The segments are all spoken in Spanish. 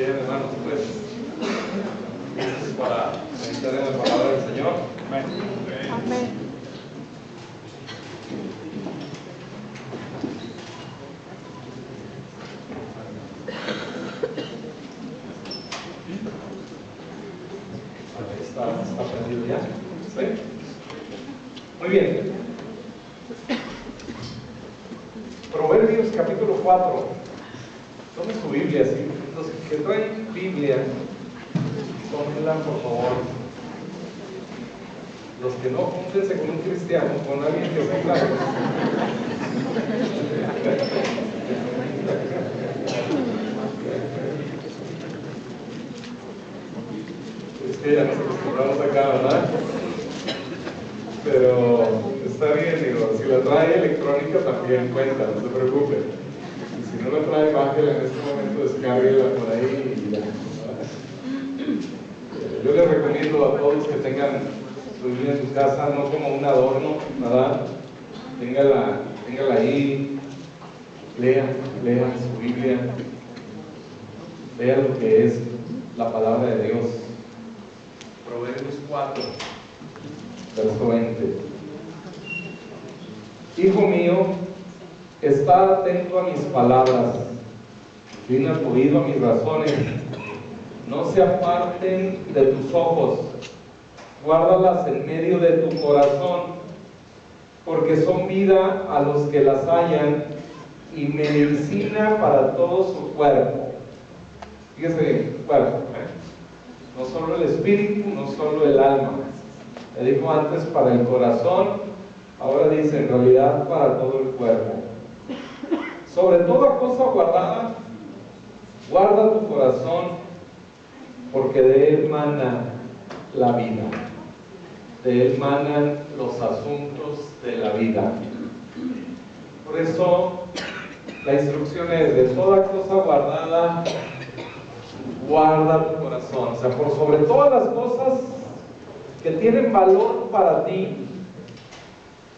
Bien, hermanos, pues, listos para meditar en la palabra del Señor. Amén. Amén. ¿Está prendido ya? ¿Sí? Muy bien. Proverbios capítulo 4. Tomen su Biblia, ¿sí? Los que traen Biblia, tómenla por favor. Los que no, júntense con un cristiano, con alguien que venga. Es que ya nos acostumbramos acá, ¿verdad? Pero está bien, digo, si la trae electrónica también cuenta, no se preocupe. Y si no la trae, bájela en este momento, descárguela por ahí y ya. Yo les recomiendo a todos que tengan su Biblia en su casa, no como un adorno, ¿verdad? Téngala ahí, lea su Biblia, lea lo que es la palabra de Dios. Proverbios 4, verso 20. Hijo mío, está atento a mis palabras, inclina tu oído a mis razones, no se aparten de tus ojos, guárdalas en medio de tu corazón, porque son vida a los que las hallan y medicina para todo su cuerpo. Fíjese bien, cuerpo, no solo el espíritu, no solo el alma. Le dijo antes para el corazón, ahora dice en realidad para todo el cuerpo. Sobre toda cosa guardada, guarda tu corazón, porque de él mana la vida. De él manan los asuntos de la vida. Por eso la instrucción es: de toda cosa guardada, guarda tu corazón. O sea, por sobre todas las cosas que tienen valor para ti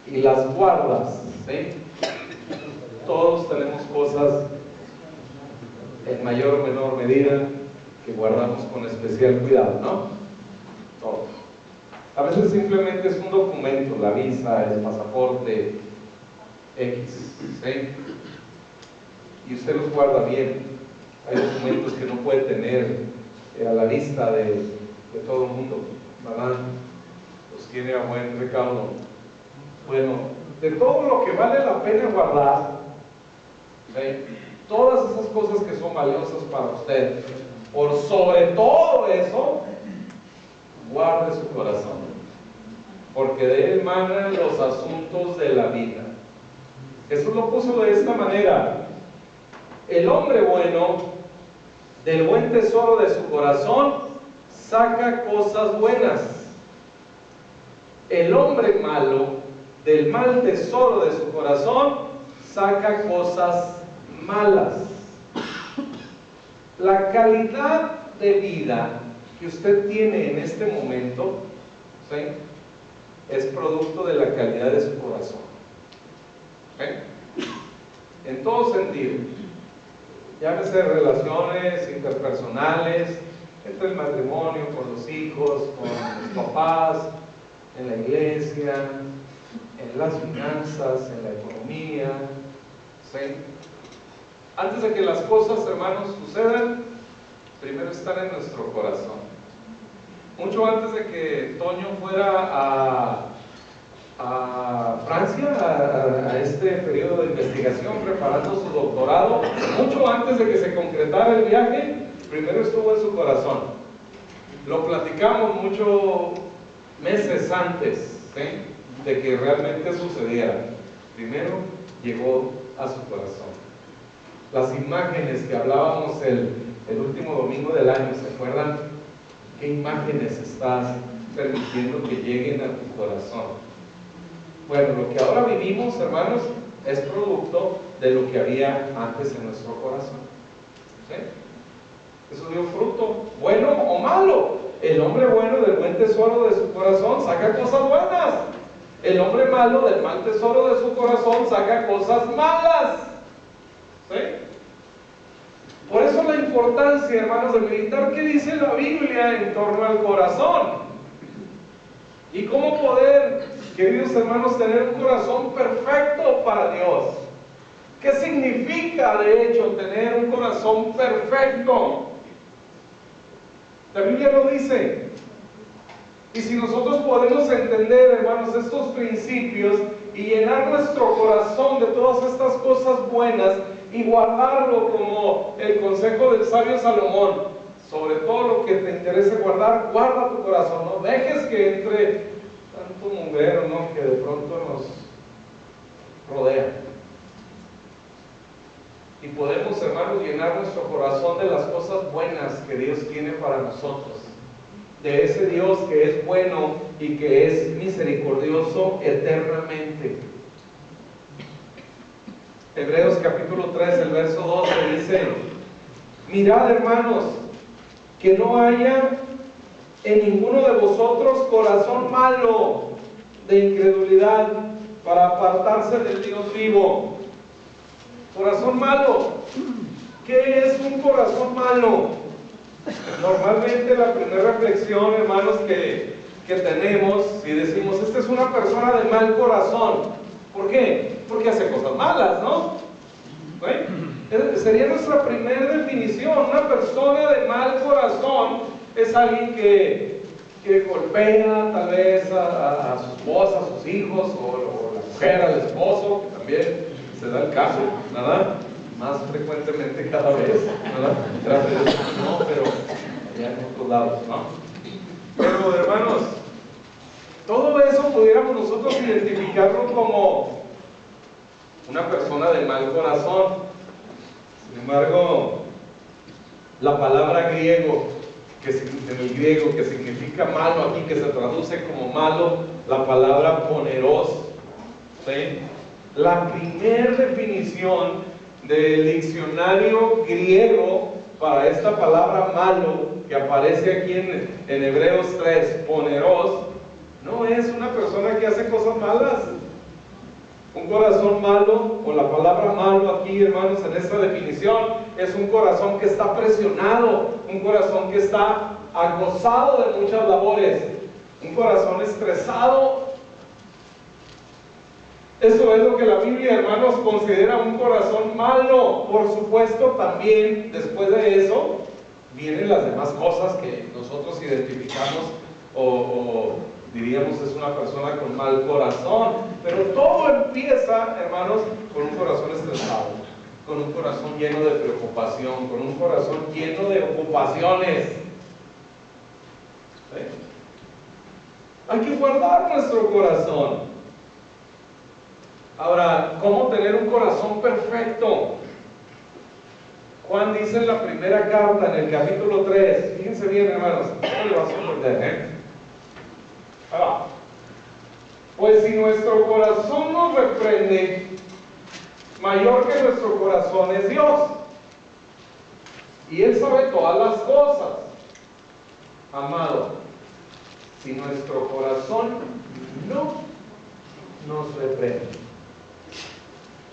y las guardas, ¿sí? Todos tenemos cosas en mayor o menor medida que guardamos con especial cuidado, ¿no? Todos. A veces simplemente es un documento, la visa, el pasaporte, X, ¿sí? Y usted los guarda bien. Hay documentos que no puede tener a la vista de todo el mundo, ¿verdad? Los tiene a buen recaudo. Bueno, de todo lo que vale la pena guardar, ¿sí? Todas esas cosas que son valiosas para usted, por sobre todo eso, guarde su corazón, porque de él manan los asuntos de la vida. Jesús lo puso de esta manera: el hombre bueno, del buen tesoro de su corazón, saca cosas buenas. El hombre malo, del mal tesoro de su corazón, saca cosas malas. La calidad de vida que usted tiene en este momento, ¿sí?, es producto de la calidad de su corazón, ¿sí?, en todo sentido. Llámese relaciones interpersonales, entre el matrimonio, con los hijos, con los papás, en la iglesia, en las finanzas, en la economía, ¿sí? Antes de que las cosas, hermanos, sucedan, primero están en nuestro corazón. Mucho antes de que Toño fuera a Francia, a este periodo de investigación, preparando su doctorado, mucho antes de que se concretara el viaje, primero estuvo en su corazón. Lo platicamos muchos meses antes, ¿sí?, de que realmente sucediera. Primero llegó a su corazón. Las imágenes que hablábamos el último domingo del año, ¿se acuerdan? ¿Qué imágenes estás permitiendo que lleguen a tu corazón? Bueno, lo que ahora vivimos, hermanos, es producto de lo que había antes en nuestro corazón, ¿sí? Eso dio fruto, bueno o malo. El hombre bueno del buen tesoro de su corazón saca cosas buenas. El hombre malo del mal tesoro de su corazón saca cosas malas, ¿sí? Por eso la importancia, hermanos, de meditar qué dice la Biblia en torno al corazón. Y cómo poder, queridos hermanos, tener un corazón perfecto para Dios. ¿Qué significa, de hecho, tener un corazón perfecto? La Biblia lo dice. Y si nosotros podemos entender, hermanos, estos principios y llenar nuestro corazón de todas estas cosas buenas y guardarlo como el consejo del sabio Salomón, sobre todo lo que te interese guardar, guarda tu corazón, no dejes que entre tanto mugrero, ¿no?, que de pronto nos rodea. Y podemos, hermanos, llenar nuestro corazón de las cosas buenas que Dios tiene para nosotros, de ese Dios que es bueno y que es misericordioso eternamente. Hebreos capítulo 3, el verso 12 dice: mirad, hermanos, que no haya en ninguno de vosotros corazón malo de incredulidad para apartarse del Dios vivo. Corazón malo. ¿Qué es un corazón malo? Normalmente la primera reflexión, hermanos, que tenemos, si decimos, esta es una persona de mal corazón. ¿Por qué? Porque hace cosas malas, ¿no? ¿Sí? Sería nuestra primera definición. Una persona de mal corazón es alguien que golpea tal vez a su esposa, a sus hijos, o la mujer al esposo, que también se da el caso, ¿verdad? Más frecuentemente cada vez, ¿verdad? Gracias a Dios, no, pero ya en otros lados, ¿no? Pero, hermanos, todo eso pudiéramos nosotros identificarlo como una persona de mal corazón. Sin embargo, la palabra griego, en el griego, que significa malo aquí, que se traduce como malo, la palabra poneros, ¿sí? La primera definición del diccionario griego para esta palabra malo, que aparece aquí en Hebreos 3, poneros, no es una persona que hace cosas malas. Un corazón malo, o la palabra malo aquí, hermanos, en esta definición, es un corazón que está presionado, un corazón que está acosado de muchas labores, un corazón estresado. Eso es lo que la Biblia, hermanos, considera un corazón malo. Por supuesto, también después de eso vienen las demás cosas que nosotros identificamos o diríamos es una persona con mal corazón. Pero todo empieza, hermanos, con un corazón estresado, con un corazón lleno de preocupación, con un corazón lleno de ocupaciones. ¿Sí? Hay que guardar nuestro corazón. Ahora, ¿cómo tener un corazón perfecto? Juan dice en la primera carta, en el capítulo 3, fíjense bien, hermanos, no le va a sorprender, Ahí va. Pues si nuestro corazón nos reprende, mayor que nuestro corazón es Dios, y Él sabe todas las cosas. Amado, si nuestro corazón no nos reprende,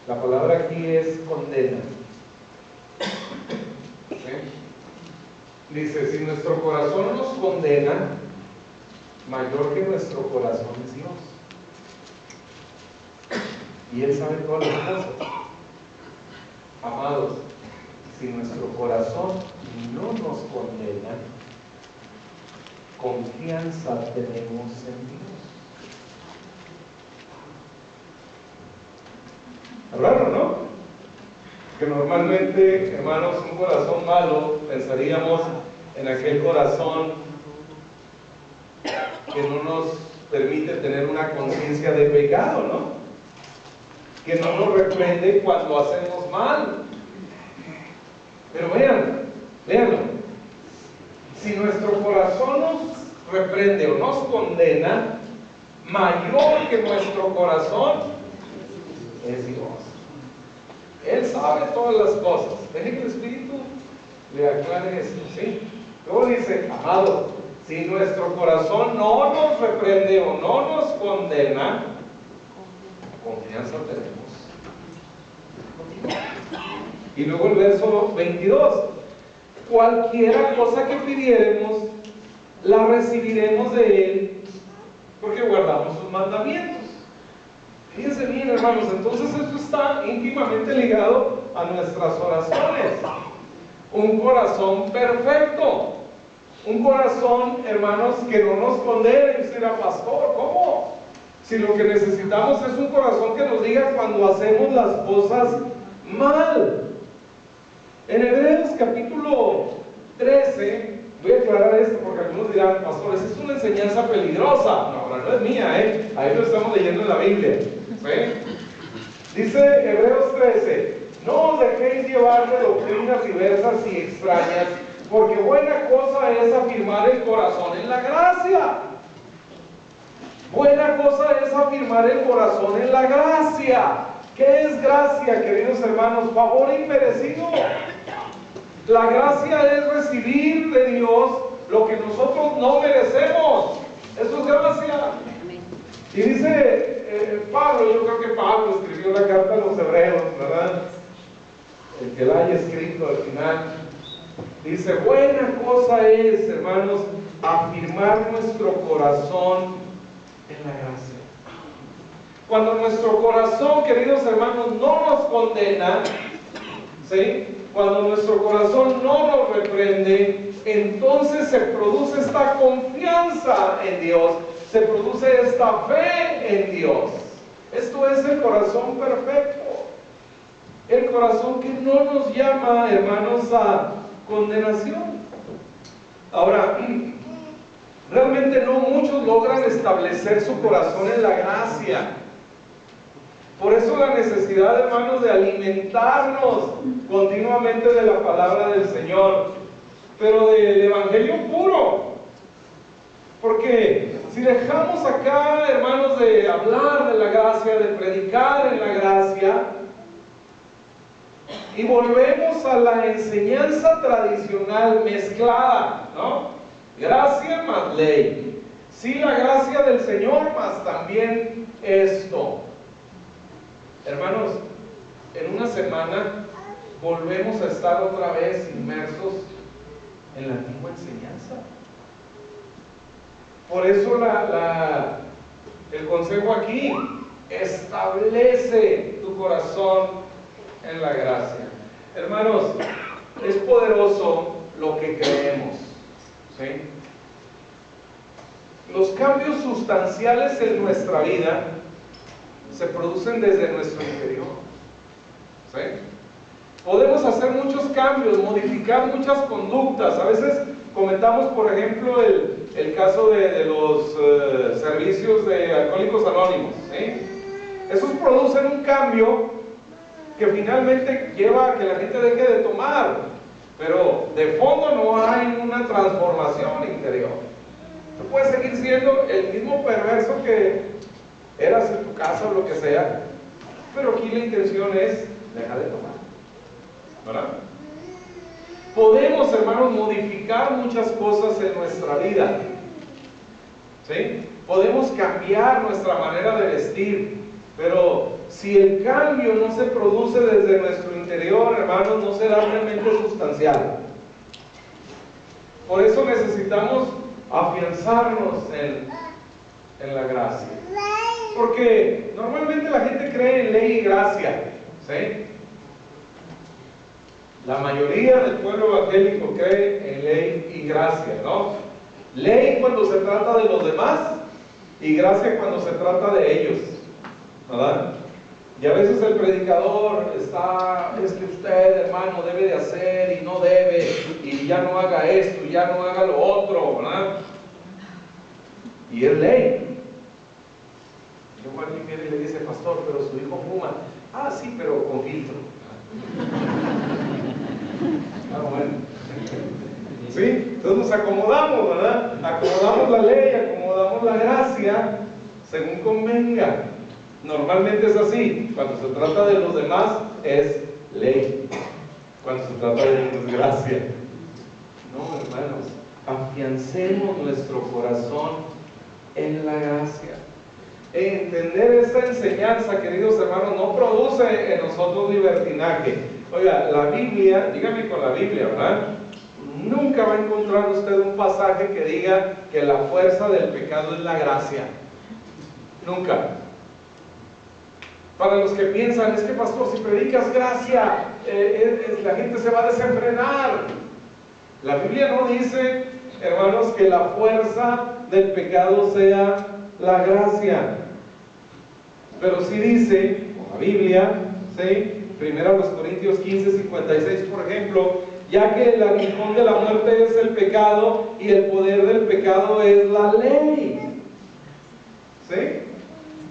la palabra aquí es condena. ¿Sí? Dice, si nuestro corazón nos condena, mayor que nuestro corazón es Dios. Y Él sabe todas las cosas. Amados, si nuestro corazón no nos condena, confianza tenemos en Dios. Raro, ¿no? Que normalmente, hermanos, un corazón malo, pensaríamos en aquel corazón que no nos permite tener una conciencia de pecado, ¿no? Que no nos reprende cuando hacemos mal. Pero véanlo. Si nuestro corazón nos reprende o nos condena, mayor que nuestro corazón es Dios. Él sabe todas las cosas. Deje que el Espíritu le aclare esto, ¿sí? Luego dice, amado, si nuestro corazón no nos reprende o no nos condena, confianza tenemos. Y luego el verso 22. Cualquiera cosa que pidiéremos, la recibiremos de Él, porque guardamos sus mandamientos. Fíjense bien, hermanos, entonces esto está íntimamente ligado a nuestras oraciones. Un corazón perfecto. Un corazón, hermanos, que no nos condene. Y dirá, pastor, ¿cómo? Si lo que necesitamos es un corazón que nos diga cuando hacemos las cosas mal. En Hebreos capítulo 13, voy a aclarar esto porque algunos dirán, pastor, esa es una enseñanza peligrosa. No, no es mía, ahí lo estamos leyendo en la Biblia. Dice Hebreos 13, no os dejéis llevar de doctrinas diversas y extrañas, porque buena cosa es afirmar el corazón en la gracia. Buena cosa es afirmar el corazón en la gracia. ¿Qué es gracia, queridos hermanos? Favor inmerecido. La gracia es recibir de Dios lo que nosotros no merecemos. Eso es gracia. Y dice Pablo, yo creo que Pablo escribió la carta a los hebreos, ¿verdad? El que la haya escrito al final. Dice, buena cosa es, hermanos, afirmar nuestro corazón en la gracia. Cuando nuestro corazón, queridos hermanos, no nos condena, ¿sí? Cuando nuestro corazón no nos reprende, entonces se produce esta confianza en Dios, se produce esta fe en Dios. Esto es el corazón perfecto, el corazón que no nos llama, hermanos, a condenación. Ahora, realmente no muchos logran establecer su corazón en la gracia. Por eso la necesidad, hermanos, de alimentarnos continuamente de la palabra del Señor, pero del evangelio puro. Porque si dejamos acá, hermanos, de hablar de la gracia, de predicar en la gracia, y volvemos a la enseñanza tradicional mezclada, ¿no? Gracia más ley. Sí, la gracia del Señor, más también esto. Hermanos, en una semana volvemos a estar otra vez inmersos en la antigua enseñanza. Por eso el consejo aquí, establece tu corazón en la gracia. Hermanos, es poderoso lo que creemos, ¿sí? Los cambios sustanciales en nuestra vida se producen desde nuestro interior, ¿sí? Podemos hacer muchos cambios, modificar muchas conductas. A veces comentamos, por ejemplo, el caso de los servicios de Alcohólicos Anónimos, ¿sí? Esos producen un cambio que finalmente lleva a que la gente deje de tomar, pero de fondo no hay una transformación interior. Tú puedes seguir siendo el mismo perverso que eras en tu casa o lo que sea, pero aquí la intención es dejar de tomar, ¿verdad? Podemos, hermanos, modificar muchas cosas en nuestra vida, ¿sí? Podemos cambiar nuestra manera de vestir, pero si el cambio no se produce desde nuestro interior, hermanos, no será realmente sustancial. Por eso necesitamos afianzarnos en la gracia. Porque normalmente la gente cree en ley y gracia, ¿sí? La mayoría del pueblo evangélico cree en ley y gracia, ¿no? Ley cuando se trata de los demás y gracia cuando se trata de ellos, ¿verdad? Y a veces el predicador está, es que usted, hermano, debe de hacer y no debe, y ya no haga esto, y ya no haga lo otro, ¿verdad? Y es ley. Y luego alguien viene y le dice, pastor, pero su hijo fuma. Ah, sí, pero con filtro. Ah, bueno. ¿Sí? Entonces nos acomodamos, ¿verdad? Acomodamos la ley, acomodamos la gracia, según convenga. Normalmente es así. Cuando se trata de los demás, es ley. Cuando se trata de ellos, es gracia. No, hermanos, afiancemos nuestro corazón en la gracia. Entender esta enseñanza, queridos hermanos, no produce en nosotros libertinaje. Oiga, la Biblia, dígame con la Biblia, ¿verdad? Nunca va a encontrar usted un pasaje que diga que la fuerza del pecado es la gracia. Nunca. Para los que piensan, es que pastor, si predicas gracia, la gente se va a desenfrenar. La Biblia no dice, hermanos, que la fuerza del pecado sea la gracia. Pero sí dice, con la Biblia, ¿sí? 1 Corintios 15:56, por ejemplo, ya que el aguijón de la muerte es el pecado y el poder del pecado es la ley. ¿Sí?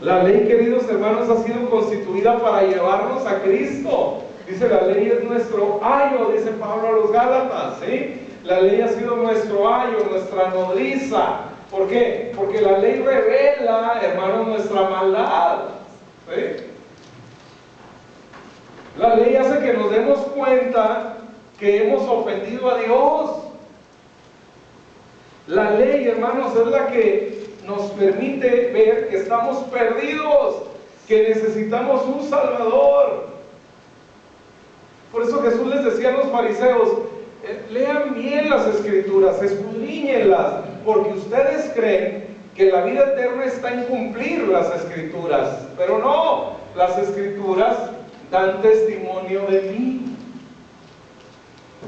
La ley, queridos hermanos, ha sido constituida para llevarnos a Cristo. Dice, la ley es nuestro ayo, dice Pablo a los Gálatas, ¿sí? La ley ha sido nuestro ayo, nuestra nodriza. ¿Por qué? Porque la ley revela, hermanos, nuestra maldad. ¿Sí? La ley hace que nos demos cuenta que hemos ofendido a Dios. La ley, hermanos, es la que nos permite ver que estamos perdidos, que necesitamos un Salvador. Por eso Jesús les decía a los fariseos, lean bien las Escrituras, escudriñenlas, porque ustedes creen que la vida eterna está en cumplir las Escrituras, pero no, las Escrituras dan testimonio de mí.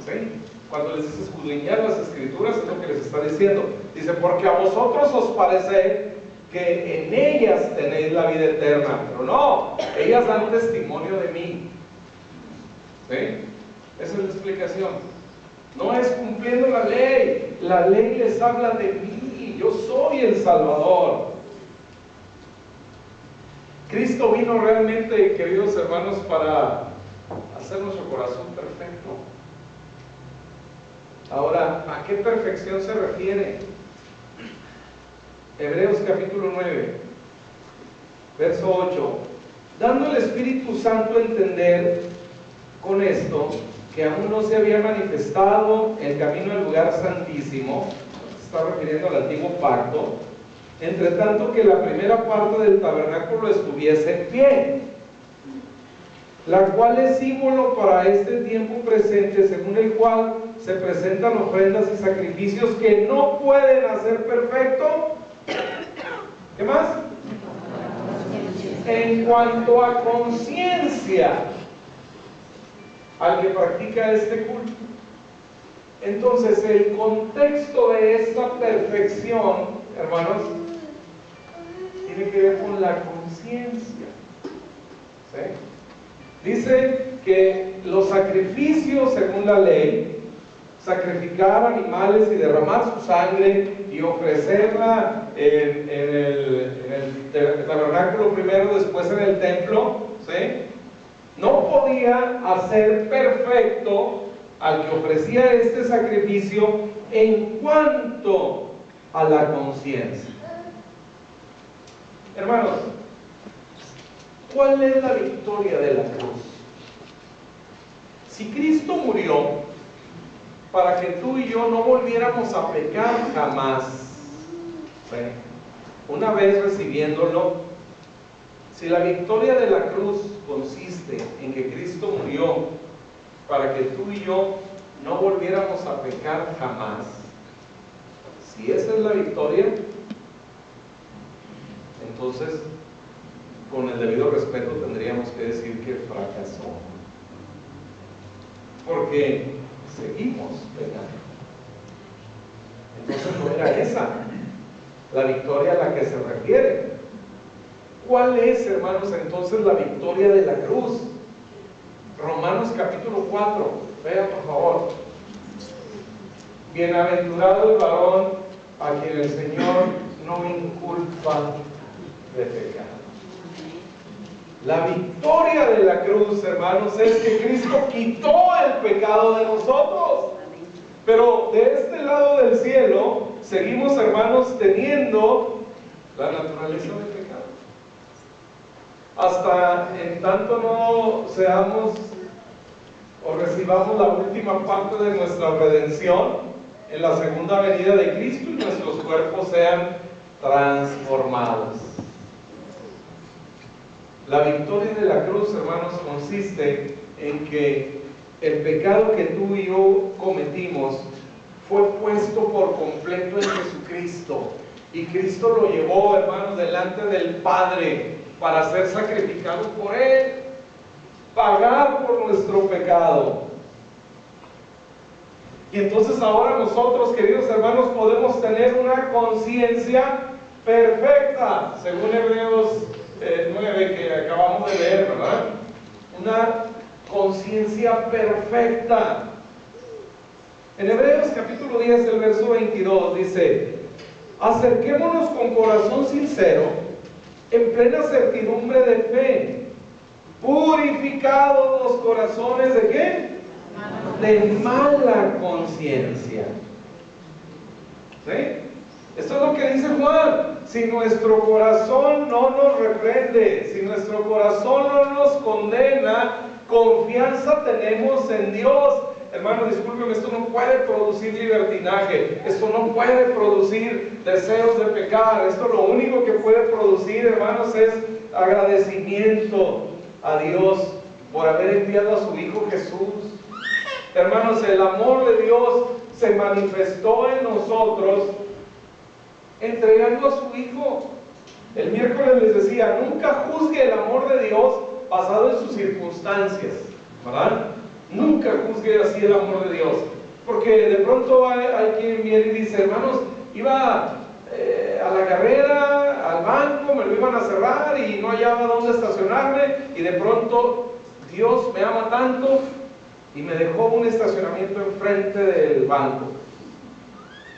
¿Sí? Cuando les dice escudriñar las Escrituras, es lo que les está diciendo. Dice, porque a vosotros os parece que en ellas tenéis la vida eterna, pero no, ellas dan testimonio de mí. ¿Sí? Esa es la explicación. No es cumpliendo la ley les habla de mí, yo soy el Salvador. Cristo vino realmente, queridos hermanos, para hacer nuestro corazón perfecto. Ahora, ¿a qué perfección se refiere? Hebreos capítulo 9, verso 8. Dando el Espíritu Santo a entender con esto, que aún no se había manifestado el camino al lugar santísimo, se está refiriendo al antiguo pacto, entre tanto que la primera parte del tabernáculo estuviese en pie, la cual es símbolo para este tiempo presente, según el cual se presentan ofrendas y sacrificios que no pueden hacer perfecto. ¿Qué más? En cuanto a conciencia al que practica este culto. Entonces, el contexto de esta perfección, hermanos, tiene que ver con la conciencia. ¿Sí? Dice que los sacrificios, según la ley, sacrificar animales y derramar su sangre y ofrecerla en el tabernáculo primero, después en el templo, ¿sí? No podía hacer perfecto al que ofrecía este sacrificio en cuanto a la conciencia. Hermanos, ¿cuál es la victoria de la cruz? Si Cristo murió para que tú y yo no volviéramos a pecar jamás, ¿sí? Una vez recibiéndolo, si la victoria de la cruz consiste en que Cristo murió para que tú y yo no volviéramos a pecar jamás, si esa es la victoria, entonces con el debido respeto tendríamos que decir que fracasó, porque seguimos pecando. Entonces no era esa la victoria a la que se refiere. ¿Cuál es, hermanos, entonces la victoria de la cruz? Romanos capítulo 4, vean por favor. Bienaventurado el varón a quien el Señor no inculpa de pecado. La victoria de la cruz, hermanos, es que Cristo quitó el pecado de nosotros. Pero de este lado del cielo seguimos, hermanos, teniendo la naturaleza del pecado. Hasta en tanto no seamos o recibamos la última parte de nuestra redención en la segunda venida de Cristo y nuestros cuerpos sean transformados. La victoria de la cruz, hermanos, consiste en que el pecado que tú y yo cometimos fue puesto por completo en Jesucristo. Y Cristo lo llevó, hermanos, delante del Padre para ser sacrificado por Él, pagar por nuestro pecado. Y entonces ahora nosotros, queridos hermanos, podemos tener una conciencia perfecta, según Hebreos 9 que acabamos de leer, ¿verdad? Una conciencia perfecta. En Hebreos capítulo 10, el verso 22 dice: acerquémonos con corazón sincero, en plena certidumbre de fe, purificados los corazones ¿de qué? De mala conciencia. ¿Sí? Esto es lo que dice Juan. Si nuestro corazón no nos reprende, si nuestro corazón no nos condena, confianza tenemos en Dios. Hermano, discúlpeme, esto no puede producir libertinaje, esto no puede producir deseos de pecar. Esto lo único que puede producir, hermanos, es agradecimiento a Dios por haber enviado a su Hijo Jesús. Hermanos, el amor de Dios se manifestó en nosotros entregando a su Hijo. El miércoles les decía, nunca juzgue el amor de Dios basado en sus circunstancias, ¿verdad? Nunca juzgue así el amor de Dios, porque de pronto hay quien viene y dice, hermanos, iba a la carrera, al banco, me lo iban a cerrar y no hallaba dónde estacionarme, y de pronto Dios me ama tanto y me dejó un estacionamiento enfrente del banco.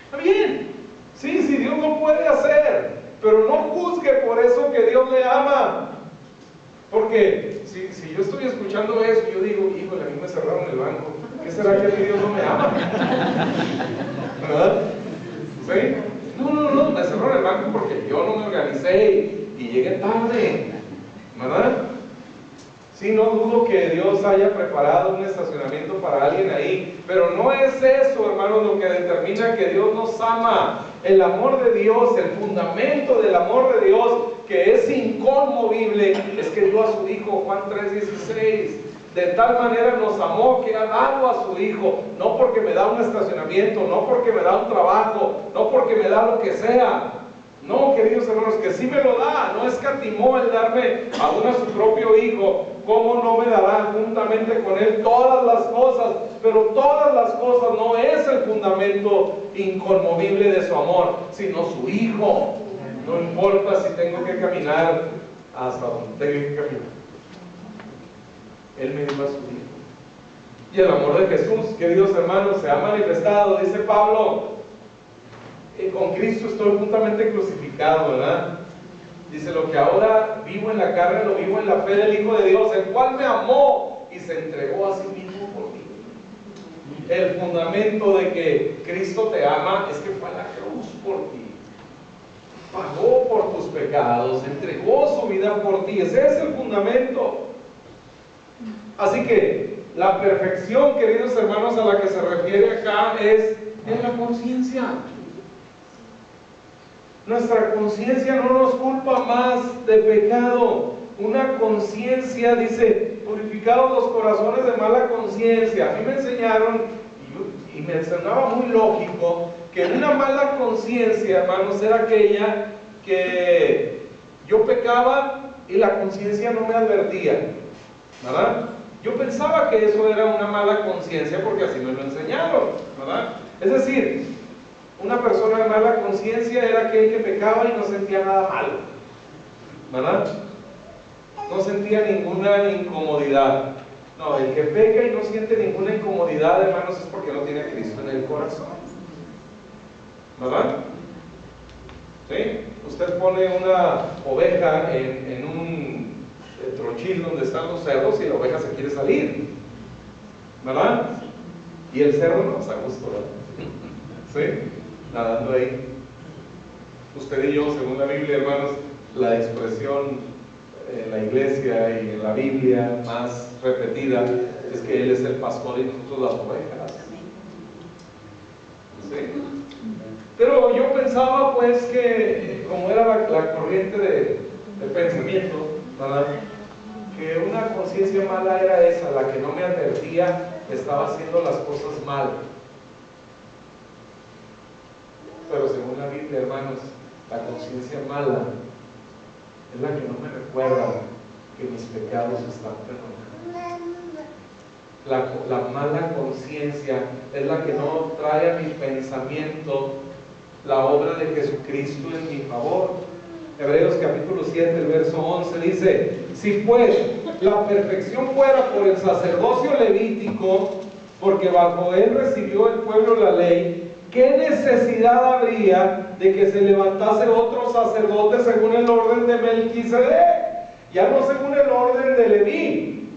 Está bien, sí, Dios lo puede hacer, pero no juzgue por eso que Dios le ama. Porque si yo estoy escuchando eso, yo digo, híjole, a mí me cerraron el banco, ¿qué será que a mí Dios no me ama? ¿Verdad? ¿Sí? No, me cerraron el banco porque yo no me organicé y llegué tarde, ¿verdad? Sí, no dudo que Dios haya preparado un estacionamiento para alguien ahí, pero no es eso, hermanos, lo que determina que Dios nos ama. El amor de Dios, el fundamento del amor de Dios, que es inconmovible, es que dio a su Hijo, Juan 3:16. De tal manera nos amó que ha dado a su Hijo, no porque me da un estacionamiento, no porque me da un trabajo, no porque me da lo que sea. No, queridos hermanos, que sí me lo da, no escatimó el darme aún a su propio Hijo. ¿Cómo no me dará juntamente con Él todas las cosas? Pero todas las cosas no es el fundamento inconmovible de su amor, sino su Hijo. No importa si tengo que caminar hasta donde tengo que caminar. Él me dio a su Hijo. Y el amor de Jesús, queridos hermanos, se ha manifestado, dice Pablo, con Cristo estoy juntamente crucificado, ¿verdad? Dice, lo que ahora vivo en la carne, lo vivo en la fe del Hijo de Dios, el cual me amó y se entregó a sí mismo por mí. El fundamento de que Cristo te ama es que fue a la cruz por ti. Pagó por tus pecados, entregó su vida por ti. Ese es el fundamento. Así que la perfección, queridos hermanos, a la que se refiere acá es en la conciencia. Nuestra conciencia no nos culpa más de pecado. Una conciencia, dice, purificados los corazones de mala conciencia. A mí me enseñaron, y me sonaba muy lógico, que una mala conciencia, hermanos, era aquella que yo pecaba y la conciencia no me advertía, ¿verdad? Yo pensaba que eso era una mala conciencia porque así me lo enseñaron, ¿verdad? Es decir, una persona de mala conciencia era aquel que pecaba y no sentía nada malo, ¿verdad? No sentía ninguna incomodidad. No, el que peca y no siente ninguna incomodidad, hermanos, es porque no tiene a Cristo en el corazón, ¿verdad? ¿Sí? Usted pone una oveja en un trochil donde están los cerdos y la oveja se quiere salir, ¿verdad? Y el cerdo no está a gusto, ¿verdad? ¿Sí? Nadando ahí. Usted y yo, según la Biblia, hermanos, la expresión en la iglesia y en la Biblia más repetida es que Él es el pastor y nosotros las ovejas. ¿Sí? Pero yo pensaba pues que, como era la corriente de pensamiento, ¿verdad?, que una conciencia mala era esa, la que no me advertía estaba haciendo las cosas mal. Pero según la Biblia, hermanos, la conciencia mala es la que no me recuerda que mis pecados están perdonados. La mala conciencia es la que no trae a mi pensamiento la obra de Jesucristo en mi favor. Hebreos capítulo 7, el verso 11 dice: si pues la perfección fuera por el sacerdocio levítico, porque bajo él recibió el pueblo la ley, ¿qué necesidad habría de que se levantase otro sacerdote según el orden de Melquisedec? Ya no según el orden de Leví,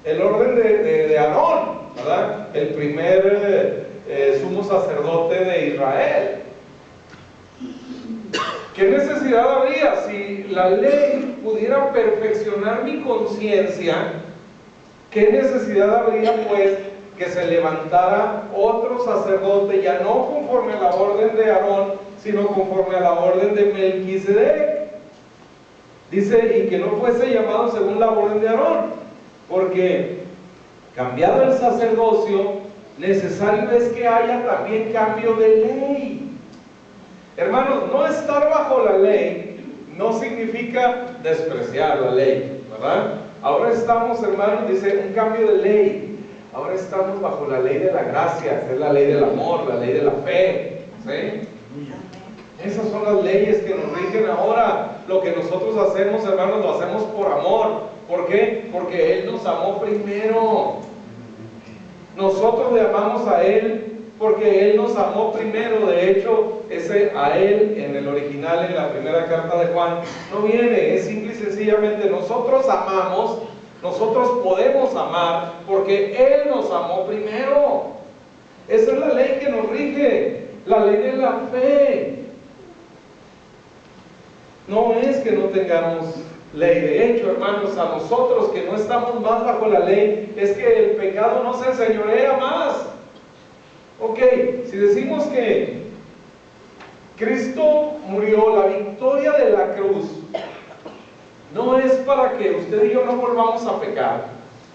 el orden de Aarón, ¿verdad? El primer sumo sacerdote de Israel. ¿Qué necesidad habría? Si la ley pudiera perfeccionar mi conciencia, ¿qué necesidad habría pues que se levantara otro sacerdote, ya no conforme a la orden de Aarón, sino conforme a la orden de Melquisedec? Dice, y que no fuese llamado según la orden de Aarón, porque cambiado el sacerdocio, necesario es que haya también cambio de ley. Hermanos, no estar bajo la ley no significa despreciar la ley, ¿verdad? Ahora estamos, hermanos, dice, un cambio de ley. Ahora estamos bajo la ley de la gracia, que es la ley del amor, la ley de la fe, ¿sí? Esas son las leyes que nos rigen ahora. Lo que nosotros hacemos, hermanos, lo hacemos por amor. ¿Por qué? Porque Él nos amó primero. Nosotros le amamos a Él porque Él nos amó primero. De hecho, ese a Él en el original, en la primera carta de Juan, no viene, es simple y sencillamente nosotros amamos, nosotros podemos amar porque Él nos amó primero. Esa es la ley que nos rige, la ley de la fe. No es que no tengamos ley. De hecho, hermanos, a nosotros que no estamos más bajo la ley, es que el pecado no se enseñorea más. Ok, si decimos que Cristo murió, la victoria de la cruz no es para que usted y yo no volvamos a pecar,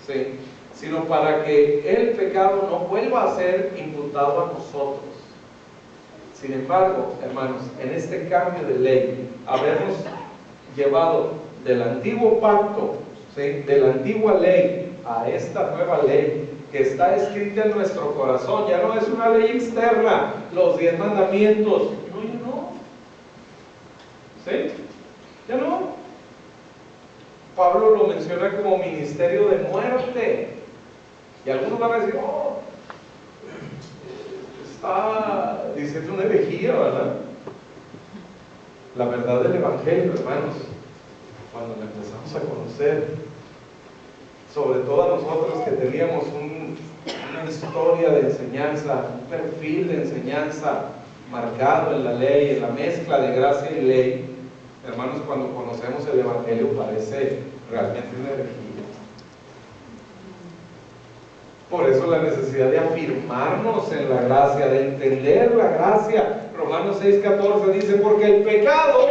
¿sí?, sino para que el pecado no vuelva a ser imputado a nosotros. Sin embargo, hermanos, en este cambio de ley, habernos llevado del antiguo pacto, ¿sí?, de la antigua ley a esta nueva ley que está escrita en nuestro corazón, ya no es una ley externa, los 10 mandamientos, no, ya no, ¿sí?, ya no. Pablo lo menciona como ministerio de muerte, y algunos van a decir, oh, está diciendo una herejía, ¿verdad? La verdad del Evangelio, hermanos, cuando la empezamos a conocer, sobre todo a nosotros que teníamos una historia de enseñanza, un perfil de enseñanza marcado en la ley, en la mezcla de gracia y ley, hermanos, cuando conocemos el Evangelio parece realmente una herejía. Por eso la necesidad de afirmarnos en la gracia, de entender la gracia. Romanos 6:14 dice, porque el pecado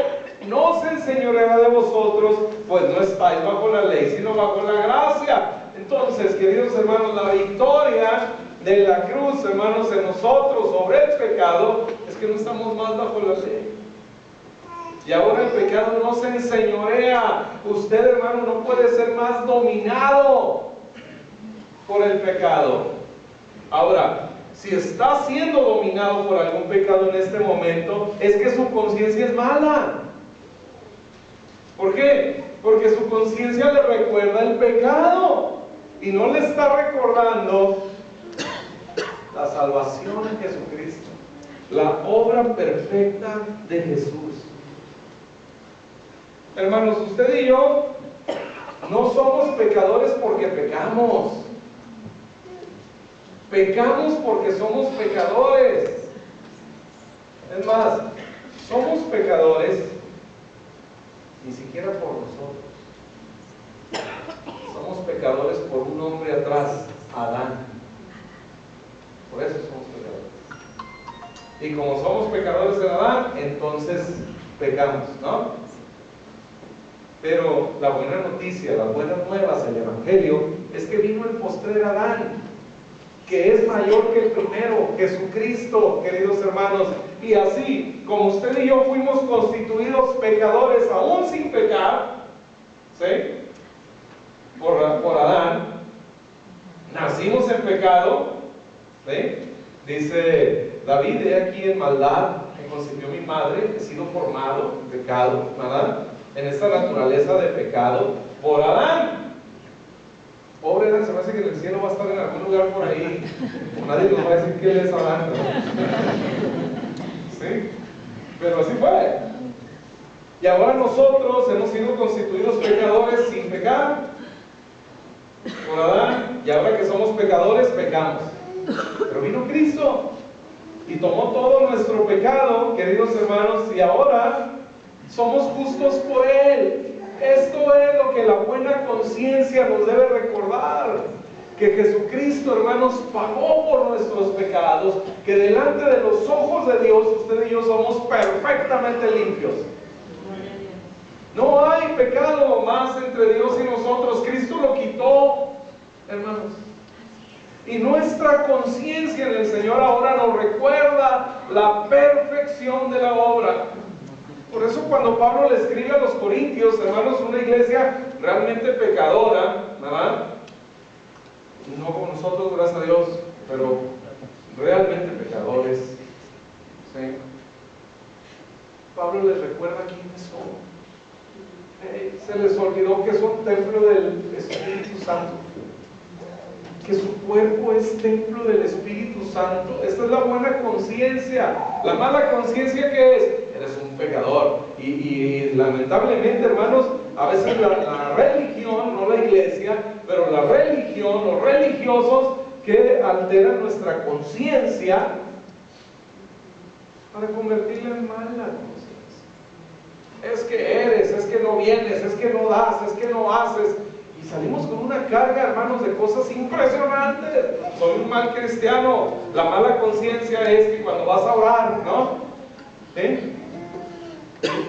no se enseñoreará de vosotros, pues no estáis bajo la ley, sino bajo la gracia. Entonces, queridos hermanos, la victoria de la cruz, hermanos, en nosotros sobre el pecado, es que no estamos más bajo la ley. Y ahora el pecado no se enseñorea. Usted, hermano, no puede ser más dominado por el pecado. Ahora, si está siendo dominado por algún pecado en este momento, es que su conciencia es mala. ¿Por qué? Porque su conciencia le recuerda el pecado y no le está recordando la salvación en Jesucristo, la obra perfecta de Jesús. Hermanos, usted y yo no somos pecadores porque pecamos. Pecamos porque somos pecadores. Es más, somos pecadores ni siquiera por nosotros. Somos pecadores por un hombre atrás, Adán. Por eso somos pecadores. Y como somos pecadores en Adán, entonces pecamos, ¿no? Pero la buena noticia, las buenas nuevas, el Evangelio, es que vino el postrer Adán. que es mayor que el primero, Jesucristo, queridos hermanos. Y así como usted y yo fuimos constituidos pecadores aún sin pecar, ¿sí? Por Adán, nacimos en pecado, ¿sí? Dice David, he aquí en maldad me concibió mi madre, he sido formado en pecado, ¿verdad? En esta naturaleza de pecado por Adán. Pobre Adán, se me hace que en el cielo va a estar en algún lugar por ahí. Nadie nos va a decir que él es Adán, ¿no? ¿Sí? Pero así fue. Y ahora nosotros hemos sido constituidos pecadores sin pecar por Adán, y ahora que somos pecadores, pecamos. Pero vino Cristo y tomó todo nuestro pecado, queridos hermanos, y ahora somos justos por Él. Esto es lo que la buena conciencia nos debe recordar, que Jesucristo, hermanos, pagó por nuestros pecados, que delante de los ojos de Dios, usted y yo somos perfectamente limpios. No hay pecado más entre Dios y nosotros. Cristo lo quitó, hermanos. Y nuestra conciencia en el Señor ahora nos recuerda la perfección de la obra. Por eso cuando Pablo le escribe a los Corintios, hermanos, una iglesia realmente pecadora, ¿verdad? No como nosotros, gracias a Dios, pero realmente pecadores, ¿sí? Pablo les recuerda quiénes son. Se les olvidó que son templo del Espíritu Santo, que su cuerpo es templo del Espíritu Santo. Esta es la buena conciencia. La mala conciencia, ¿qué es? Eres un pecador. Y lamentablemente, hermanos, a veces la religión, no la iglesia, pero la religión, los religiosos que alteran nuestra conciencia para convertirla en mala conciencia. Es que eres, es que no vienes, es que no das, es que no haces. Y salimos con una carga, hermanos, de cosas impresionantes. Soy un mal cristiano. La mala conciencia es que cuando vas a orar, ¿no? ¿Sí?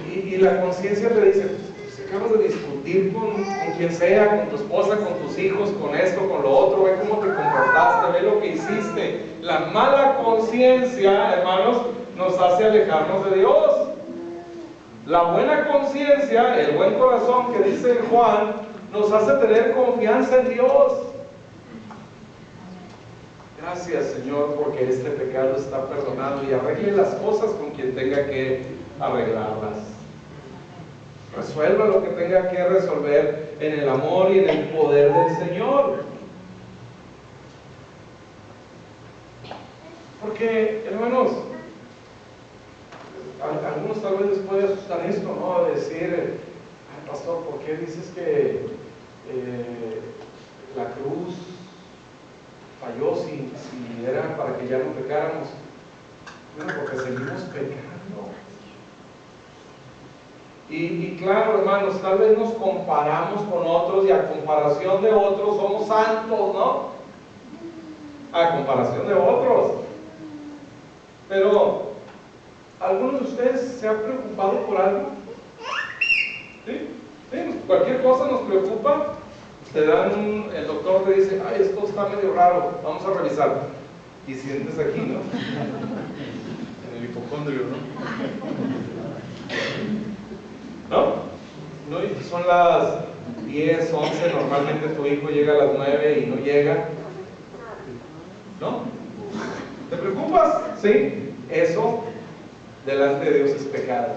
Y la conciencia te dice, si acabas de discutir con quien sea, con tu esposa, con tus hijos, con esto, con lo otro, ve cómo te comportaste, ve lo que hiciste. La mala conciencia, hermanos, nos hace alejarnos de Dios. La buena conciencia, el buen corazón que dice Juan, nos hace tener confianza en Dios. Gracias, Señor, porque este pecado está perdonado, y arregle las cosas con quien tenga que arreglarlas. Resuelva lo que tenga que resolver en el amor y en el poder del Señor. Porque, hermanos, algunos tal vez les puede asustar esto, ¿no? Decir, ay, pastor, ¿por qué dices que la cruz falló si era para que ya no pecáramos? Bueno, porque seguimos pecando. Y claro, hermanos, tal vez nos comparamos con otros, y a comparación de otros somos santos, ¿no? A comparación de otros. Pero ¿algunos de ustedes se han preocupado por algo? ¿Sí? ¿Sí? Cualquier cosa nos preocupa. Te dan, el doctor te dice, ay, esto está medio raro, vamos a revisar. Y sientes aquí, ¿no? En el hipocondrio, ¿no? Y son las 10, 11, normalmente tu hijo llega a las 9 y no llega. ¿No? ¿Te preocupas? Sí. Eso delante de Dios es pecado.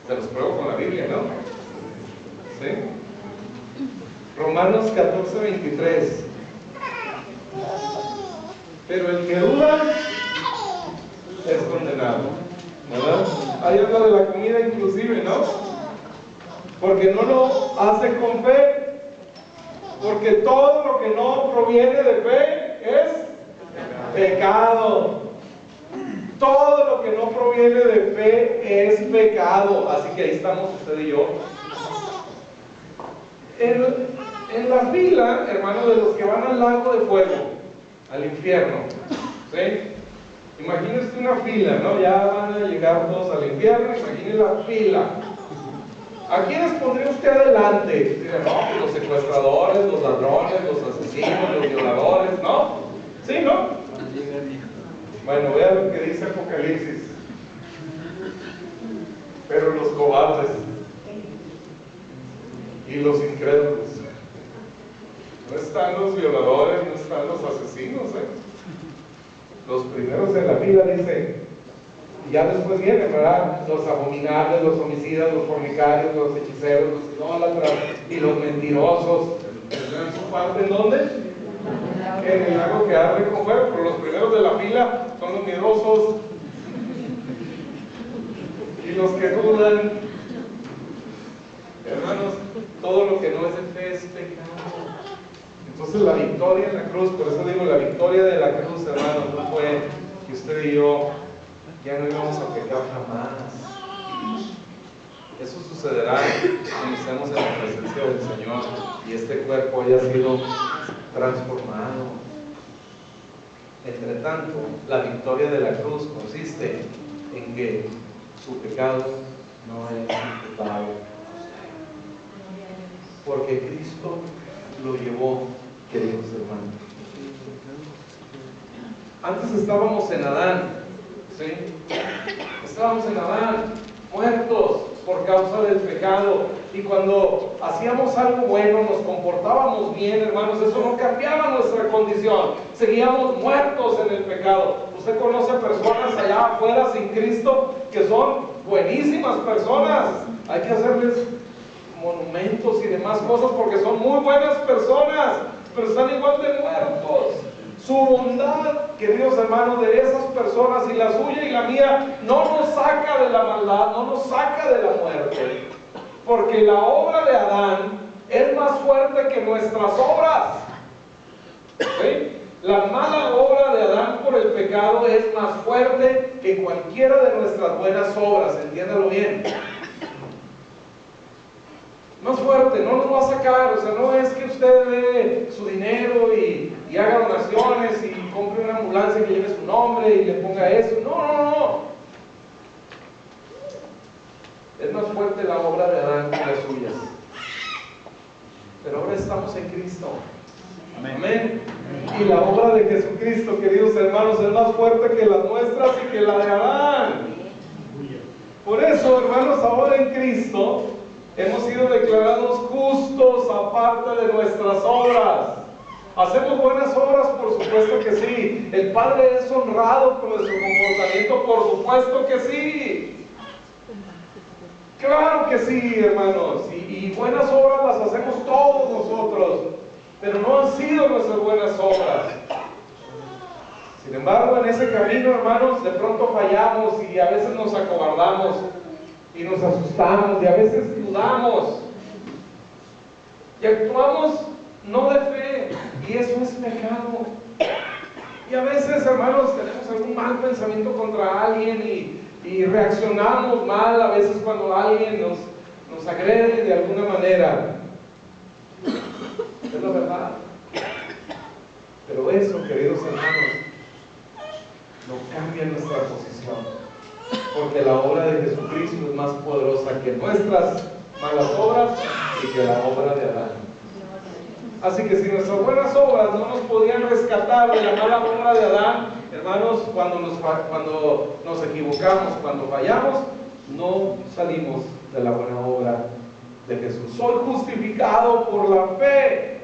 Se los pruebo con la Biblia, ¿no? ¿Sí? Romanos 14:23. Pero el que duda es condenado, ¿verdad? Ahí habla de la comida inclusive, ¿no? Porque no lo hace con fe, porque todo lo que no proviene de fe es pecado. Todo lo que no proviene de fe es pecado. Así que ahí estamos usted y yo. En la fila, hermano, de los que van al lago de fuego, al infierno, ¿sí? Imagínense una fila, ¿no? Ya van a llegar todos al infierno, imagínense la fila. ¿A quiénes pondría usted adelante? Dice, no, pues los secuestradores, los ladrones, los asesinos, los violadores, ¿no? ¿Sí, no? Bueno, vea lo que dice Apocalipsis. Pero los cobardes y los incrédulos. No están los violadores, no están los asesinos, Los primeros en la fila, dice. Y ya después vienen, ¿verdad? Los abominables, los homicidas, los fornicarios, los hechiceros, los idólatras y los mentirosos. ¿Tendrán su parte en dónde? En el lago que arde con fuego. Pero los primeros de la fila son los miedosos y los que dudan. Hermanos, todo lo que no es de fe es pecado. Entonces la victoria en la cruz, por eso digo, la victoria de la cruz, hermanos, no fue que usted y yo ya no íbamos a pecar jamás. Eso sucederá cuando estemos en la presencia del Señor y este cuerpo haya sido transformado. Entre tanto, la victoria de la cruz consiste en que su pecado no es imputado, porque Cristo lo llevó, queridos hermanos. Antes estábamos en Adán, ¿sí? Estábamos en Adán, muertos por causa del pecado, y cuando hacíamos algo bueno, nos comportábamos bien, hermanos, eso no cambiaba nuestra condición, seguíamos muertos en el pecado. Usted conoce personas allá afuera sin Cristo que son buenísimas personas, hay que hacerles monumentos y demás cosas porque son muy buenas personas, pero están igual de muertos. Su bondad, queridos hermanos, de esas personas y la suya y la mía no nos saca de la maldad, no nos saca de la muerte, porque la obra de Adán es más fuerte que nuestras obras. ¿Sí? La mala obra de Adán por el pecado es más fuerte que cualquiera de nuestras buenas obras, entiéndalo bien. Más fuerte, no nos va a sacar, o sea, no es que usted dé su dinero y haga donaciones y compre una ambulancia que lleve su nombre y le ponga eso, no. Es más fuerte la obra de Adán que las suyas. Pero ahora estamos en Cristo. Amén. Y la obra de Jesucristo, queridos hermanos, es más fuerte que las nuestras y que la de Adán. Por eso, hermanos, ahora en Cristo hemos sido declarados justos aparte de nuestras obras. ¿Hacemos buenas obras? Por supuesto que sí. ¿El Padre es honrado por nuestro comportamiento? Por supuesto que sí. Claro que sí, hermanos. Y buenas obras las hacemos todos nosotros, pero no han sido nuestras buenas obras. Sin embargo, en ese camino, hermanos, de pronto fallamos y a veces nos acobardamos y nos asustamos y a veces dudamos y actuamos no de fe, y eso es pecado. Y a veces, hermanos, tenemos algún mal pensamiento contra alguien y reaccionamos mal a veces cuando alguien nos agrede de alguna manera. Es la verdad. Pero eso, queridos hermanos, no cambia nuestra posición, porque la obra de Jesucristo es más poderosa que nuestras malas obras y que la obra de Adán. Así que si nuestras buenas obras no nos podían rescatar de la mala obra de Adán, hermanos, cuando nos equivocamos, cuando fallamos, no salimos de la buena obra de Jesús. Soy justificado por la fe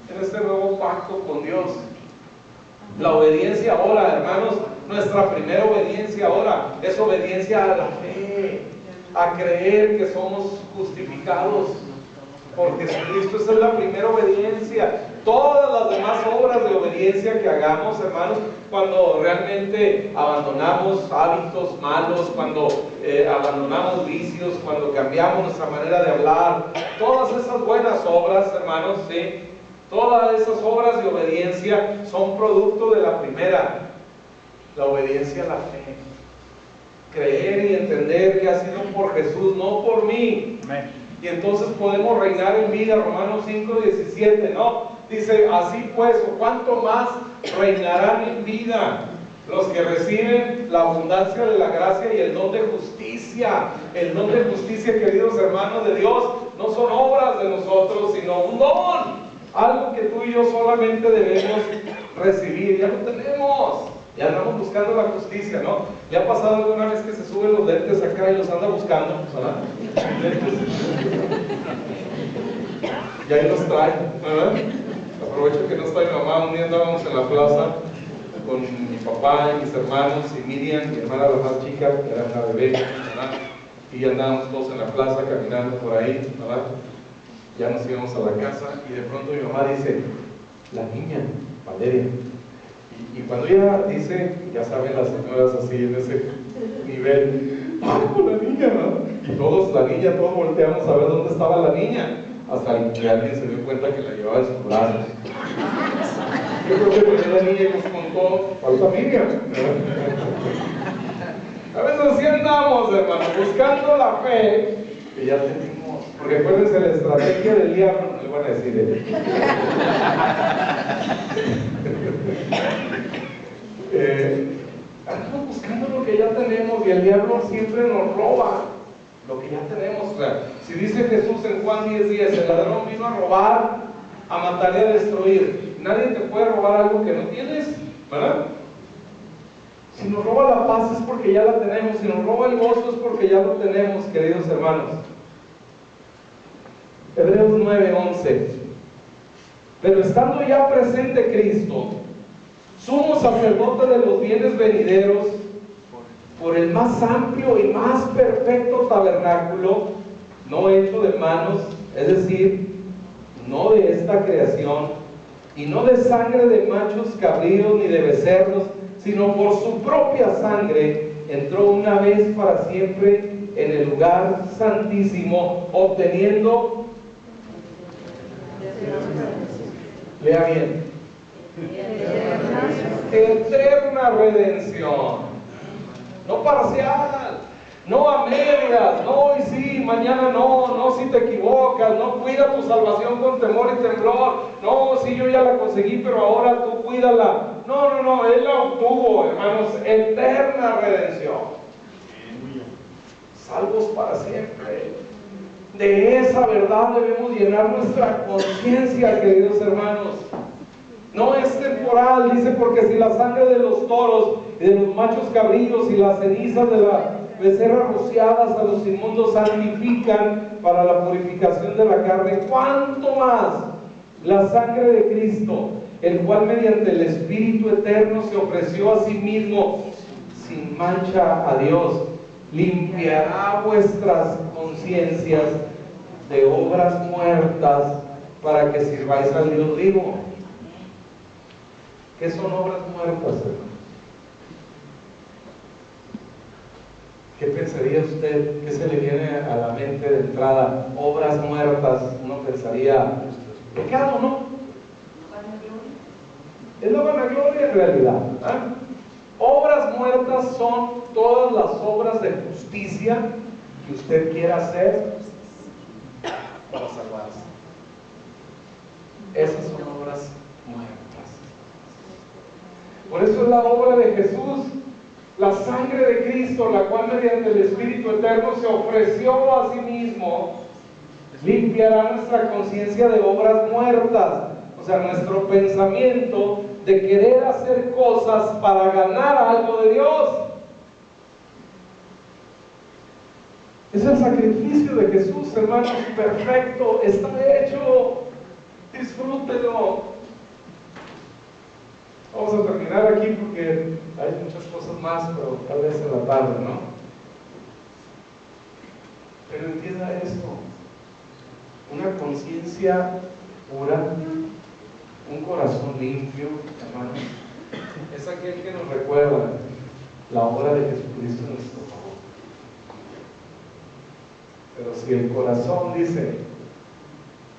en este nuevo pacto con Dios. La obediencia ahora, hermanos, nuestra primera obediencia ahora es obediencia a la fe, a creer que somos justificados por Jesucristo. Esa es la primera obediencia. Todas las demás obras de obediencia que hagamos, hermanos, cuando realmente abandonamos hábitos malos, cuando abandonamos vicios, cuando cambiamos nuestra manera de hablar, todas esas buenas obras, hermanos, ¿sí? Todas esas obras de obediencia son producto de la primera, la obediencia a la fe. Creer y entender que ha sido por Jesús, no por mí. Amén. Y entonces podemos reinar en vida. Romanos 5:17, ¿no? Dice, así pues, ¿cuánto más reinarán en vida Los que reciben la abundancia de la gracia y el don de justicia. El don de justicia, queridos hermanos de Dios, no son obras de nosotros, sino un don. Algo que tú y yo solamente debemos recibir. Ya lo tenemos. Ya andamos buscando la justicia, ¿no? ¿Le ha pasado alguna vez que se suben los lentes acá y los anda buscando? ¿Verdad? Lentes. Y ahí los trae, ¿verdad? Aprovecho que no está mi mamá. Un día andábamos en la plaza con mi papá y mis hermanos y Miriam, mi hermana la más chica, que era una bebé, ¿verdad? Y andábamos todos en la plaza caminando por ahí, ¿verdad? Ya nos íbamos a la casa y de pronto mi mamá dice, la niña, Valeria. Y cuando ella dice, ya saben las señoras así en ese nivel, ¡ay, con la niña! ¿No? Y todos, la niña, todos volteamos a ver dónde estaba la niña, hasta que alguien se dio cuenta que la llevaba en sus brazos. Yo creo que fue la niña y nos contó a la familia. A veces así andamos, hermanos, buscando la fe que ya tenemos. Porque acuérdense, la estrategia del diablo, no le van a decir andamos buscando lo que ya tenemos y el diablo siempre nos roba lo que ya tenemos. O sea, si dice Jesús en Juan 10:10, el ladrón vino a robar, a matar y a destruir. Nadie te puede robar algo que no tienes, ¿verdad? Si nos roba la paz es porque ya la tenemos, si nos roba el gozo es porque ya lo tenemos, queridos hermanos. Hebreos 9:11. Pero estando ya presente Cristo, sumo sacerdote de los bienes venideros, por el más amplio y más perfecto tabernáculo, no hecho de manos, es decir, no de esta creación, y no de sangre de machos cabríos ni de becerros, sino por su propia sangre, entró una vez para siempre en el lugar santísimo, obteniendo, lea bien, eterna redención. No parcial, no a medias, no hoy sí, mañana no, no si te equivocas, no cuida tu salvación con temor y temblor, no, sí yo ya la conseguí, pero ahora tú cuídala. No, Él la obtuvo, hermanos, eterna redención. Salvos para siempre. De esa verdad debemos llenar nuestra conciencia, queridos hermanos. No es temporal, dice, porque si la sangre de los toros y de los machos cabrillos y las cenizas de la becerra rociadas a los inmundos santifican para la purificación de la carne, ¿cuánto más la sangre de Cristo, el cual mediante el Espíritu Eterno se ofreció a sí mismo sin mancha a Dios, limpiará vuestras conciencias de obras muertas para que sirváis al Dios vivo? ¿Qué son obras muertas, hermano? ¿Qué pensaría usted? ¿Qué se le viene a la mente de entrada? Obras muertas, uno pensaría, pecado, ¿no? Es la vanagloria en realidad. Obras muertas son todas las obras de justicia que usted quiera hacer para salvarse. Esas son obras muertas. Por eso es la obra de Jesús, la sangre de Cristo, la cual mediante el Espíritu Eterno se ofreció a sí mismo, limpiará nuestra conciencia de obras muertas, o sea, nuestro pensamiento de querer hacer cosas para ganar algo de Dios. Es el sacrificio de Jesús, hermanos, perfecto, está hecho, disfrútenlo. Vamos a terminar aquí porque hay muchas cosas más, pero tal vez en la tarde, ¿no? Pero entienda esto: una conciencia pura, un corazón limpio, hermanos, es aquel que nos recuerda la obra de Jesucristo en nuestro favor. Pero si el corazón dice,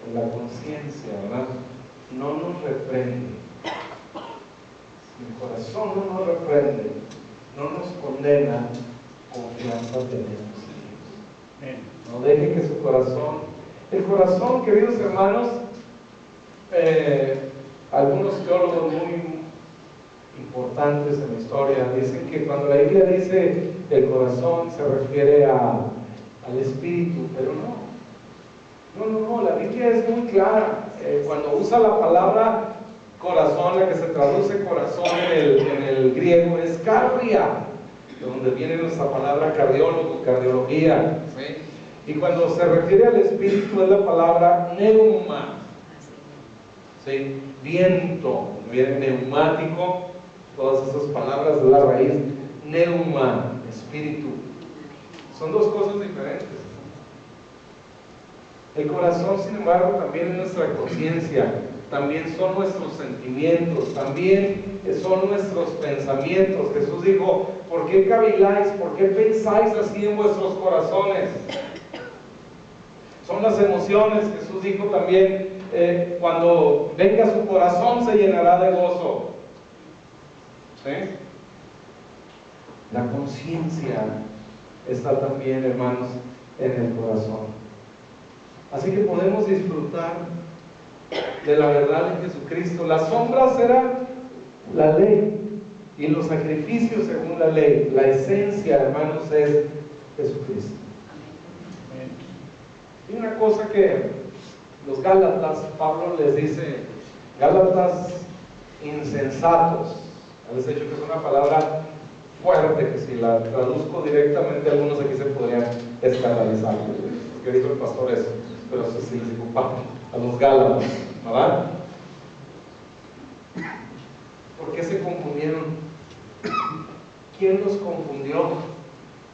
en la conciencia, ¿verdad?, no nos reprende, el corazón no nos reprende, no nos condena, confianza tenemos en Dios. No deje que su corazón, el corazón, queridos hermanos, algunos teólogos muy importantes en la historia. Dicen que cuando la Biblia dice el corazón se refiere al espíritu, pero no, la Biblia es muy clara. Cuando usa la palabra corazón, la que se traduce corazón en el griego es cardia, de donde viene nuestra palabra cardiólogo, cardiología, ¿sí? Y cuando se refiere al espíritu es la palabra neuma, ¿sí? Viento, viene neumático, todas esas palabras de la raíz, neuma, espíritu. Son dos cosas diferentes. El corazón, sin embargo, también es nuestra conciencia, también son nuestros sentimientos, también son nuestros pensamientos. Jesús dijo: ¿por qué caviláis? ¿Por qué pensáis así en vuestros corazones? Son las emociones. Jesús dijo también, cuando venga su corazón se llenará de gozo. ¿Sí? La conciencia está también, hermanos, en el corazón. Así que podemos disfrutar de la verdad de Jesucristo. Las sombras eran la ley y los sacrificios según la ley. La esencia, hermanos, es Jesucristo. Y una cosa que los Gálatas, Pablo les dice: Gálatas insensatos. Les he dicho que es una palabra fuerte, que si la traduzco directamente algunos aquí se podrían escandalizar, porque dijo el pastor eso, pero eso sí les dijo Pablo a los Gálatas, ¿verdad? ¿Por qué se confundieron? ¿Quién los confundió?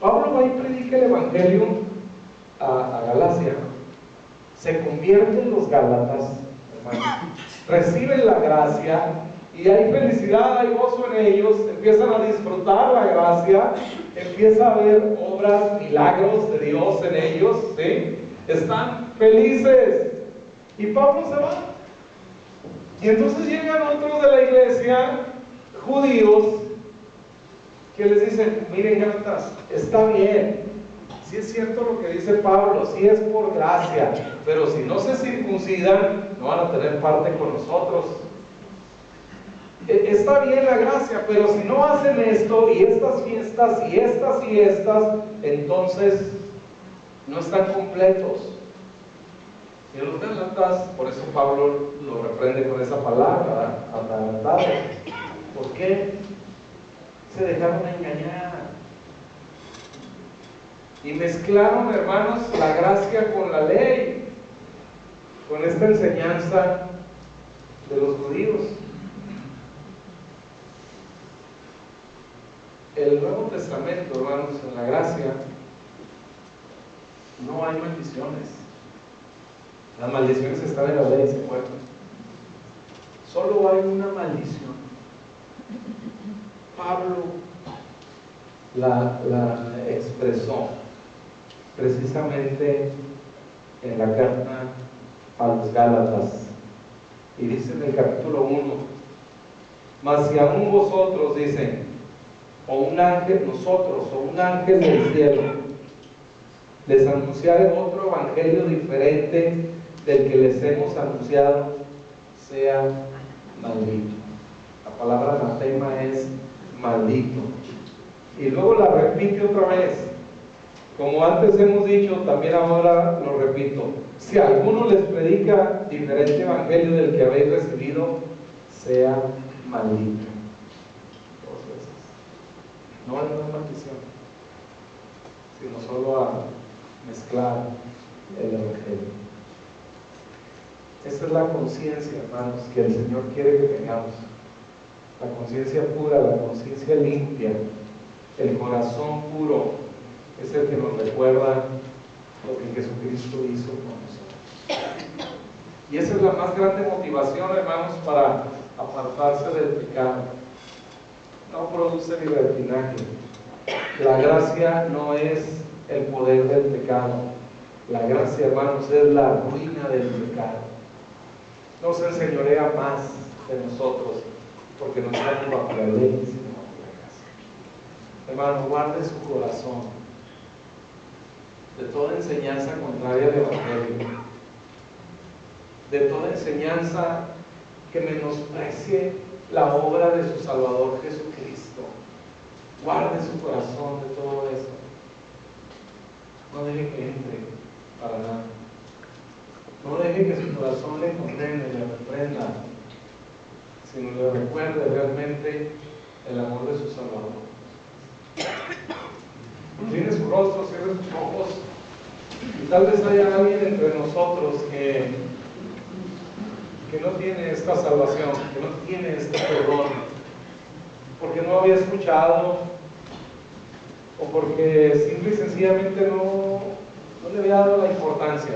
Pablo va y predica el evangelio a Galacia. Se convierten los Gálatas, hermanos, reciben la gracia y hay felicidad, hay gozo en ellos, empiezan a disfrutar la gracia, empieza a haber obras, milagros de Dios en ellos, ¿sí? Están felices. Y Pablo se va. Y entonces llegan otros de la iglesia, judíos, que les dicen: miren, Gálatas, está bien, sí es cierto lo que dice Pablo, sí es por gracia, pero si no se circuncidan, no van a tener parte con nosotros. Está bien la gracia, pero si no hacen esto, y estas fiestas, y estas, y estas, entonces no están completos. Y los Gálatas, por eso Pablo lo reprende con esa palabra, atarantados. ¿Por qué? Se dejaron engañar. Y mezclaron, hermanos, la gracia con la ley, con esta enseñanza de los judíos. El Nuevo Testamento, hermanos, en la gracia no hay maldiciones. Las maldiciones están en la ley, ¿se acuerdan? Solo hay una maldición. Pablo la expresó precisamente en la carta a los Gálatas, y dice en el capítulo 1: mas si aún vosotros, dicen, o un ángel, nosotros, o un ángel del cielo, les anunciare otro evangelio diferente del que les hemos anunciado, sea maldito. La palabra anatema es maldito. Y luego la repite otra vez: como antes hemos dicho, también ahora lo repito, si alguno les predica diferente evangelio del que habéis recibido, sea maldito. Dos veces. No hay una maldición, sino solo a mezclar el evangelio. Esa es la conciencia, hermanos, que el Señor quiere que tengamos. La conciencia pura, la conciencia limpia, el corazón puro, es el que nos recuerda lo que Jesucristo hizo con nosotros. Y esa es la más grande motivación, hermanos, para apartarse del pecado. No produce libertinaje. La gracia no es el poder del pecado. La gracia, hermanos, es la ruina del pecado. No se enseñorea más de nosotros, porque no estamos bajo la ley, sino bajo la gracia. Hermano, guarde su corazón de toda enseñanza contraria al evangelio, de toda enseñanza que menosprecie la obra de su Salvador Jesucristo. Guarde su corazón de todo eso. No deje que entre para nada. No deje que su corazón le condene, le reprenda, sino le recuerde realmente el amor de su Salvador. Incline su rostro, cierre sus ojos, y tal vez haya alguien entre nosotros que no tiene esta salvación, que no tiene este perdón, porque no había escuchado, o porque simple y sencillamente no le había dado la importancia.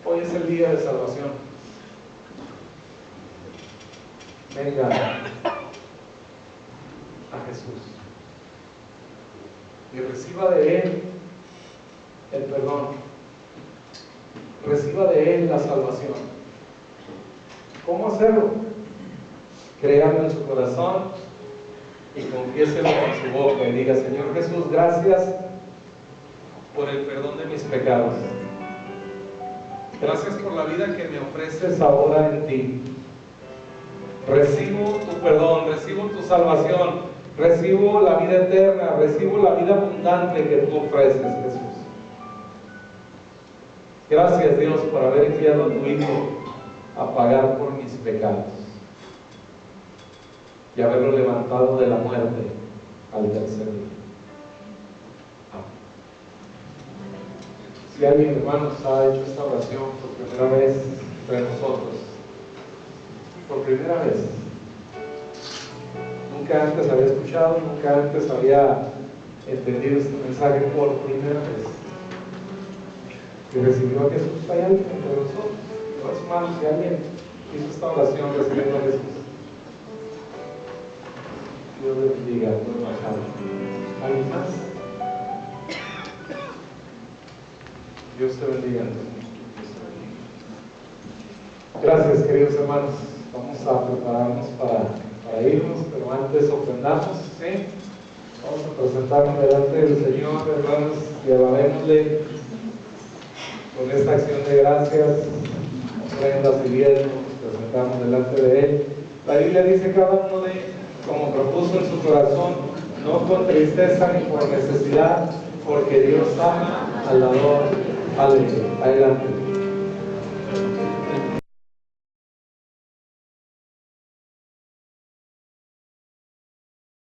Hoy es el día de salvación. Venga a Jesús y reciba de Él el perdón, reciba de Él la salvación. ¿Cómo hacerlo? Créalo en su corazón y confiéselo con su boca y diga: Señor Jesús, gracias por el perdón de mis pecados. Gracias por la vida que me ofreces ahora en ti. Recibo tu perdón, recibo tu salvación, recibo la vida eterna, recibo la vida abundante que tú ofreces, Jesús. Gracias, Dios, por haber enviado a tu Hijo a pagar por mis pecados y haberlo levantado de la muerte al tercer día. Si alguien, hermanos, ha hecho esta oración por primera vez entre nosotros, por primera vez, nunca antes había escuchado, nunca antes había entendido este mensaje, por primera vez, y recibió a Jesús, hay alguien entre nosotros. Levanta su mano si alguien hizo esta oración recibiendo a Jesús. Dios le bendiga, ¿alguien más? Dios te bendiga. Gracias, queridos hermanos. Vamos a prepararnos para irnos, pero antes ofrendamos, ¿sí? Vamos a presentarnos delante del Señor, hermanos, y alabémosle con esta acción de gracias, ofrendas y bienes, nos presentamos delante de Él. La Biblia dice: cada uno de ellos, como propuso en su corazón, no con tristeza ni por necesidad, porque Dios ama al dador. Aleluya. Adelante.